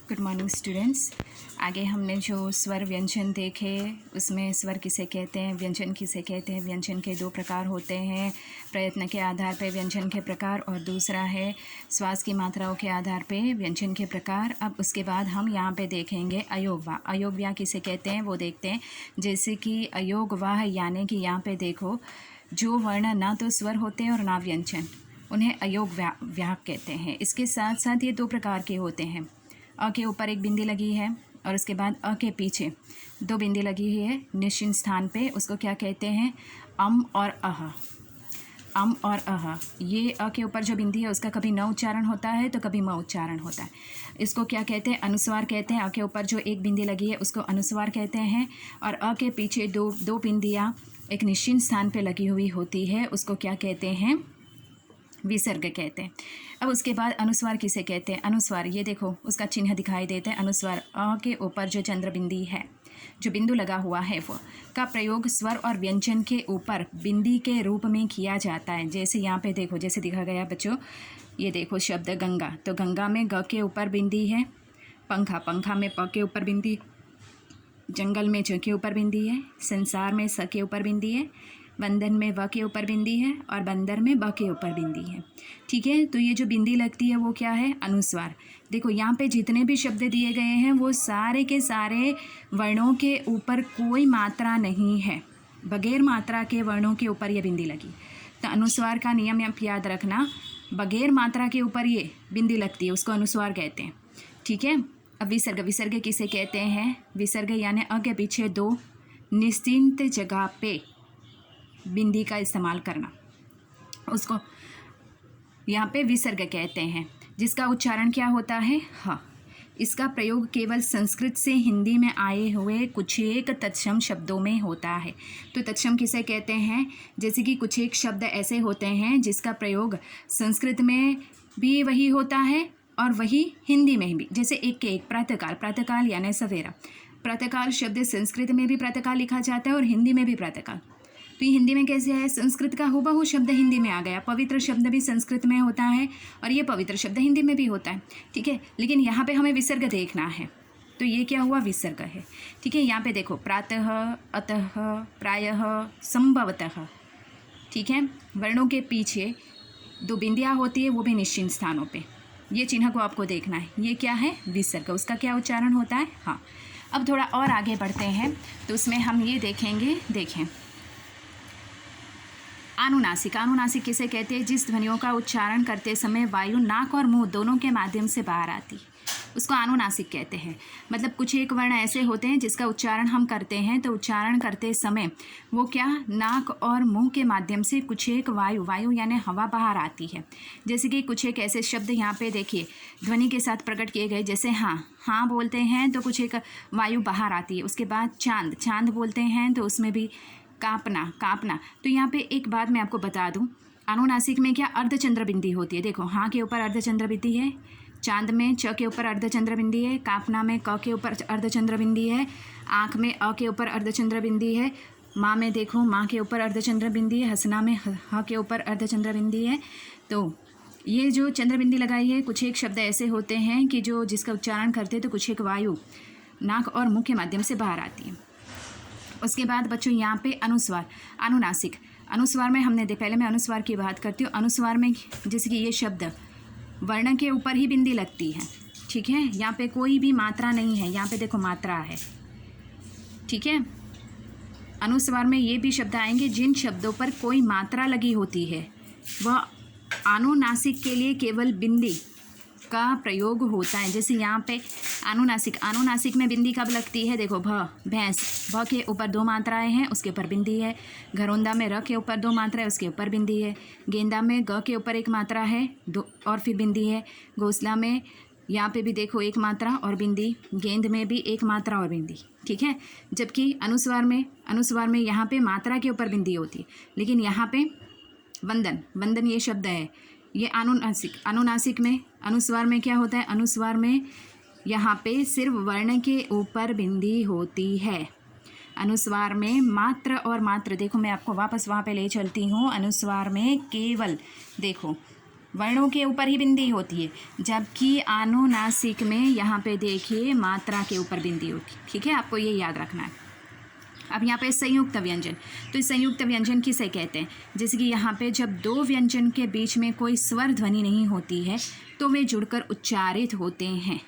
Good morning students. आगे हमने जो स्वर व्यंजन देखे उसमें स्वर किसे कहते हैं, व्यंजन किसे कहते हैं। व्यंजन के दो प्रकार होते हैं, प्रयत्न के आधार पर व्यंजन के प्रकार और दूसरा है श्वास की मात्राओं के आधार पर व्यंजन के प्रकार। अब उसके बाद हम यहाँ पे देखेंगे अयोगवाह। अयोगवाह किसे कहते हैं वो देखते हैं। जैसे कि अयोगवाह यानी कि यहाँ पे देखो जो वर्ण ना तो स्वर होते हैं और ना व्यंजन, उन्हें अयोगवाह कहते हैं। इसके साथ साथ ये दो प्रकार के होते हैं। अ के ऊपर एक बिंदी लगी है और उसके बाद अ के पीछे दो बिंदी लगी हुई है निश्चित स्थान पे, उसको क्या कहते हैं, अम और अह। अम और अह, ये अ के ऊपर जो बिंदी है उसका कभी न उच्चारण होता है तो कभी म उच्चारण होता है। इसको क्या कहते हैं, अनुस्वार कहते हैं। अ के ऊपर जो एक बिंदी लगी है उसको अनुस्वार कहते हैं और अ के पीछे दो बिंदियाँ एक निश्चित स्थान पे लगी हुई होती है, उसको क्या कहते हैं, विसर्ग कहते हैं। अब उसके बाद अनुस्वार किसे कहते हैं। अनुस्वार ये देखो उसका चिन्ह दिखाई देता है। अनुस्वार अ के ऊपर जो चंद्र बिंदी है, जो बिंदु लगा हुआ है, वो का प्रयोग स्वर और व्यंजन के ऊपर बिंदी के रूप में किया जाता है। जैसे यहाँ पे देखो, जैसे दिखा गया बच्चों, ये देखो शब्द गंगा, तो गंगा में ग के ऊपर बिंदी है। पंखा, पंखा में प के ऊपर बिंदी। जंगल में ज के ऊपर बिंदी है। संसार में स के ऊपर बिंदी है। बंधन में व के ऊपर बिंदी है और बंदर में ब के ऊपर बिंदी है। ठीक है, तो ये जो बिंदी लगती है वो क्या है, अनुस्वार। देखो यहाँ पे जितने भी शब्द दिए गए हैं वो सारे के सारे वर्णों के ऊपर कोई मात्रा नहीं है, बगैर मात्रा के वर्णों के ऊपर ये बिंदी लगी। तो अनुस्वार का नियम आप याद रखना, बगैर मात्रा के ऊपर ये बिंदी लगती है उसको अनुस्वार कहते हैं। ठीक है। अब विसर्ग, विसर्ग किसे कहते हैं। विसर्ग यानी अ के पीछे दो निश्चित जगह पे बिंदी का इस्तेमाल करना, उसको यहाँ पे विसर्ग कहते हैं, जिसका उच्चारण क्या होता है, ह। इसका प्रयोग केवल संस्कृत से हिंदी में आए हुए कुछ एक तत्सम शब्दों में होता है। तो तत्सम किसे कहते हैं, जैसे कि कुछ एक शब्द ऐसे होते हैं जिसका प्रयोग संस्कृत में भी वही होता है और वही हिंदी में भी। जैसे एक के एक, प्रातःकाल, प्रातःकाल यानी सवेरा। प्रातःकाल शब्द संस्कृत में भी प्रातःकाल लिखा जाता है और हिंदी में भी प्रातःकाल। तो ये हिंदी में कैसे है, संस्कृत का हुबहू शब्द हिंदी में आ गया। पवित्र शब्द भी संस्कृत में होता है और ये पवित्र शब्द हिंदी में भी होता है। ठीक है, लेकिन यहाँ पे हमें विसर्ग देखना है, तो ये क्या हुआ, विसर्ग है। ठीक है, यहाँ पे देखो प्रातः, अतः, प्रायः, संभवतः। ठीक है, वर्णों के पीछे दो बिंदियाँ होती है, वो भी निश्चित स्थानों पे। ये चिन्ह को आपको देखना है, ये क्या है, विसर्ग। उसका क्या उच्चारण होता है, हाँ। अब थोड़ा और आगे बढ़ते हैं तो उसमें हम ये देखेंगे, देखें अनुनासिक। अनुनासिक किसे कहते हैं, जिस ध्वनियों का उच्चारण करते समय वायु नाक और मुंह दोनों के माध्यम से बाहर आती, उसको अनुनासिक कहते हैं। मतलब कुछ एक वर्ण ऐसे होते हैं जिसका उच्चारण हम करते हैं तो उच्चारण करते समय वो क्या, नाक और मुंह के माध्यम से कुछ एक वायु यानी हवा बाहर आती है। जैसे कि कुछ एक ऐसे शब्द यहाँ पे देखिए ध्वनि के साथ प्रकट किए गए, जैसे हाँ, हाँ बोलते हैं तो कुछ एक वायु बाहर आती है। उसके बाद चांद, चांद बोलते हैं तो उसमें भी कांपना, कांपना। तो यहाँ पे एक बात मैं आपको बता दूं, अनुनासिक में क्या अर्धचंद्र बिंदी होती है। देखो हाँ के ऊपर अर्धचंद्र बिंदी है, चांद में च के ऊपर अर्धचंद्र बिंदी है, कांपना में क के ऊपर अर्धचंद्र बिंदी है, आँख में अ के ऊपर अर्धचंद्र बिंदी है, माँ में देखो माँ के ऊपर अर्धचंद्र बिंदी है, हंसना में ह के ऊपर अर्धचंद्र बिंदी है। तो ये जो चंद्र बिंदी लगाई है, कुछ एक शब्द ऐसे होते हैं कि जो जिसका उच्चारण करते हैं तो कुछ एक वायु नाक और मुंह के माध्यम से बाहर आती है। उसके बाद बच्चों यहाँ पे अनुस्वार, अनुनासिक। अनुस्वार में हमने पहले मैं अनुस्वार की बात करती हूँ। अनुस्वार में जैसे कि ये शब्द वर्ण के ऊपर ही बिंदी लगती है। ठीक है, यहाँ पे कोई भी मात्रा नहीं है, यहाँ पे देखो मात्रा है। ठीक है, अनुस्वार में ये भी शब्द आएंगे जिन शब्दों पर कोई मात्रा लगी होती है, वह अनुनासिक के लिए केवल बिंदी का प्रयोग होता है। जैसे यहाँ पे अनुनासिक, अनुनासिक में बिंदी कब लगती है, देखो भ, भैंस, भ के ऊपर दो मात्राएं हैं, उसके ऊपर बिंदी है। घरौंदा में र के ऊपर दो मात्रा है, उसके ऊपर बिंदी है। गेंदा में ग के ऊपर एक मात्रा है, दो और फिर बिंदी है। घोंसला में यहाँ पे भी देखो एक मात्रा और बिंदी, गेंद में भी एक मात्रा और बिंदी। ठीक है, जबकि अनुस्वार में यहाँ पे मात्रा के ऊपर बिंदी होती है, लेकिन यहाँ पे वंदन, वंदन ये शब्द है, ये अनुनासिक। अनुनासिक में, अनुस्वार में क्या होता है, अनुस्वार में यहाँ पे सिर्फ वर्ण के ऊपर बिंदी होती है। अनुस्वार में मात्र और मात्र, देखो मैं आपको वापस वहाँ पे ले चलती हूँ। अनुस्वार में केवल देखो वर्णों के ऊपर ही बिंदी होती है, जबकि अनुनासिक में यहाँ पे देखिए मात्रा के ऊपर बिंदी होती है। ठीक है, आपको ये याद रखना है। अब यहाँ पे संयुक्त व्यंजन, तो इस संयुक्त व्यंजन किसे कहते हैं? जैसे कि यहाँ पे जब दो व्यंजन के बीच में कोई स्वर ध्वनि नहीं होती है तो वे जुड़कर उच्चारित होते हैं।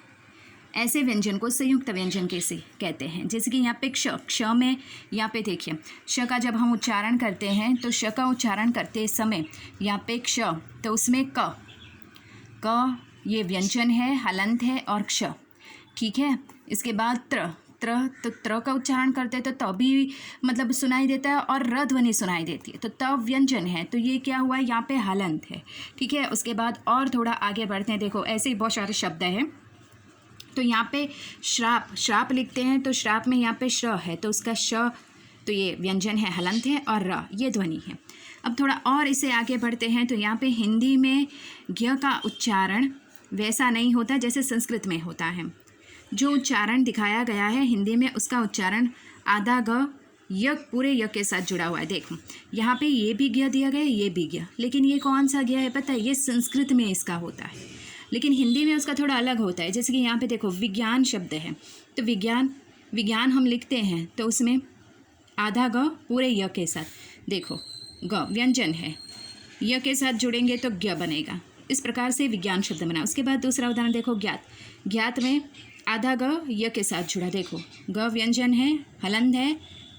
ऐसे व्यंजन को संयुक्त व्यंजन कैसे कहते हैं? जैसे कि यहाँ पे क्ष में यहाँ पे देखिए श का जब हम उच्चारण करते हैं तो श का उच्चारण करते समय यहाँ पे क्ष, तो उसमें क ये व्यंजन है, हलंत है और क्ष। ठीक है, इसके बाद तो त्र का उच्चारण करते हैं तो तभी मतलब सुनाई देता है और र ध्वनि सुनाई देती है, तो त व्यंजन है, तो ये क्या हुआ, यहाँ पे हलंत है। ठीक है, उसके बाद और थोड़ा आगे बढ़ते हैं। देखो ऐसे ही बहुत सारे शब्द हैं। तो यहाँ पे श्राप लिखते हैं तो श्राप में यहाँ पे श है, तो उसका श, तो ये व्यंजन है, हलंत है, और र ये ध्वनि है। अब थोड़ा और इसे आगे बढ़ते हैं तो यहाँ पे हिंदी में ज्ञ का उच्चारण वैसा नहीं होता जैसे संस्कृत में होता है। जो उच्चारण दिखाया गया है हिंदी में उसका उच्चारण आधा ग य पूरे य के साथ जुड़ा हुआ है। देखो यहाँ पे ये भी ज्ञ दिया गया है, ये भी ज्ञ, लेकिन ये कौन सा ज्ञ है पता है? ये संस्कृत में इसका होता है, लेकिन हिंदी में उसका थोड़ा अलग होता है। जैसे कि यहाँ पे देखो विज्ञान शब्द है, तो विज्ञान हम लिखते हैं तो उसमें आधा ग पूरे य के साथ, देखो ग व्यंजन है, य के साथ जुड़ेंगे तो ज्ञ बनेगा। इस प्रकार से विज्ञान शब्द बना। उसके बाद दूसरा उदाहरण देखो ज्ञात में आधा ग य के साथ जुड़ा, देखो ग व्यंजन है, हलंत है,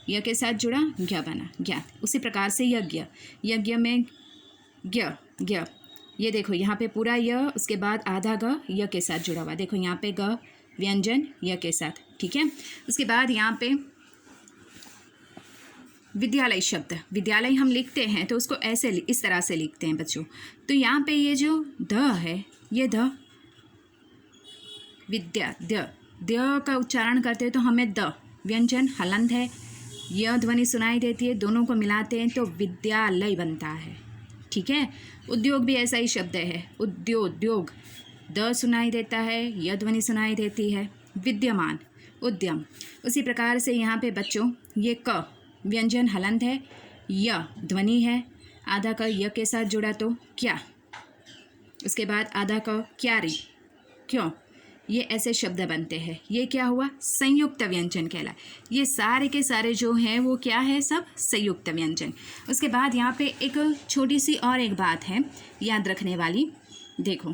य के साथ जुड़ा, ज्ञ बना ज्ञात। उसी प्रकार से यज्ञ में ज्ञ, ये देखो यहाँ पे पूरा य, उसके बाद आधा ग य के साथ जुड़ा हुआ, देखो यहाँ पे ग व्यंजन य के साथ। ठीक है, उसके बाद यहाँ पे विद्यालय शब्द, विद्यालय हम लिखते हैं तो उसको ऐसे इस तरह से लिखते हैं बच्चों। तो यहाँ पे ये जो ध है, ये ध विद्या द का उच्चारण करते हैं तो हमें द व्यंजन हलंत है, य ध्वनि सुनाई देती है, दोनों को मिलाते हैं तो विद्यालय बनता है। ठीक है, उद्योग भी ऐसा ही शब्द है, उद्योग द सुनाई देता है, य ध्वनि सुनाई देती है, विद्यमान उद्यम। उसी प्रकार से यहाँ पे बच्चों ये क व्यंजन हलंत है, य ध्वनि है, आधा क य के साथ जुड़ा तो क्या, उसके बाद आधा क क्यारी क्यों, ये ऐसे शब्द बनते हैं। ये क्या हुआ, संयुक्त व्यंजन कहला। ये सारे के सारे जो हैं वो क्या है, सब संयुक्त व्यंजन। उसके बाद यहाँ पे एक छोटी सी और एक बात है याद रखने वाली, देखो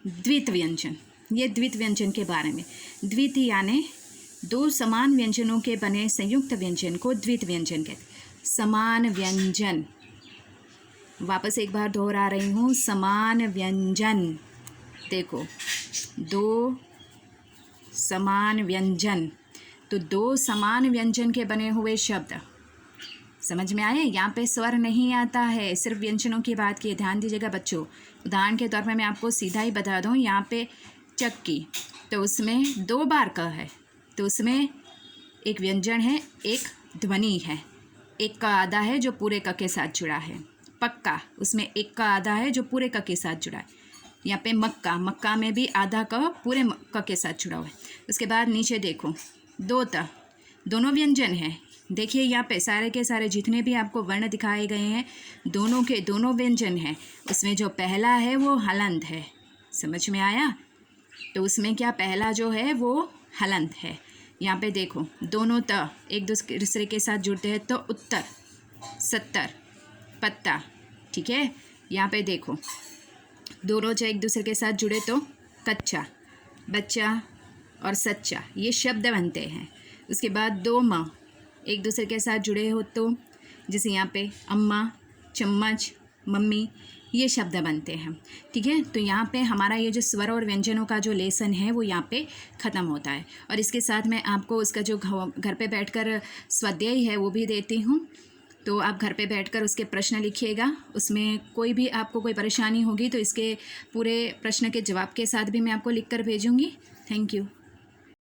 द्वित व्यंजन, ये द्वित व्यंजन के बारे में। द्वित यानी दो समान व्यंजनों के बने संयुक्त व्यंजन को द्वित व्यंजन कहते। समान व्यंजन, वापस एक बार दोहरा रही हूँ, समान व्यंजन। देखो दो समान व्यंजन, तो दो समान व्यंजन के बने हुए शब्द समझ में आए। यहाँ पे स्वर नहीं आता है, सिर्फ व्यंजनों की बात की, ध्यान दीजिएगा बच्चों। उदाहरण के तौर पे मैं आपको सीधा ही बता दूँ, यहाँ पे चक्की, तो उसमें 2 बार क है, तो उसमें एक व्यंजन है, एक ध्वनि है, एक का आधा है जो पूरे क के साथ जुड़ा है। पक्का, उसमें एक का आधा है जो पूरे क के साथ जुड़ा है। यहाँ पे मक्का में भी आधा क पूरे क के साथ जुड़ा हुआ है। उसके बाद नीचे देखो दोनों व्यंजन हैं। देखिए यहाँ पे सारे के सारे जितने भी आपको वर्ण दिखाए गए हैं दोनों के दोनों व्यंजन हैं। उसमें जो पहला है वो हलंत है, समझ में आया। तो उसमें क्या पहला जो है वो हलंत है। यहाँ पे देखो दोनों त एक दूसरे के साथ जुड़ते हैं तो उत्तर, सत्तर, पत्ता। ठीक है, यहाँ पे देखो दोनों जो एक दूसरे के साथ जुड़े तो कच्चा, बच्चा और सच्चा, ये शब्द बनते हैं। उसके बाद 2 म एक दूसरे के साथ जुड़े हो तो जैसे यहाँ पे अम्मा, चम्मच, मम्मी, ये शब्द बनते हैं। ठीक है, तो यहाँ पे हमारा ये जो स्वर और व्यंजनों का जो लेसन है वो यहाँ पे ख़त्म होता है। और इसके साथ मैं आपको उसका जो घर पे बैठकर स्वाध्याय है वो भी देती हूँ, तो आप घर पे बैठकर उसके प्रश्न लिखिएगा। उसमें कोई भी आपको कोई परेशानी होगी तो इसके पूरे प्रश्न के जवाब के साथ भी मैं आपको लिख कर भेजूँगी। Thank you.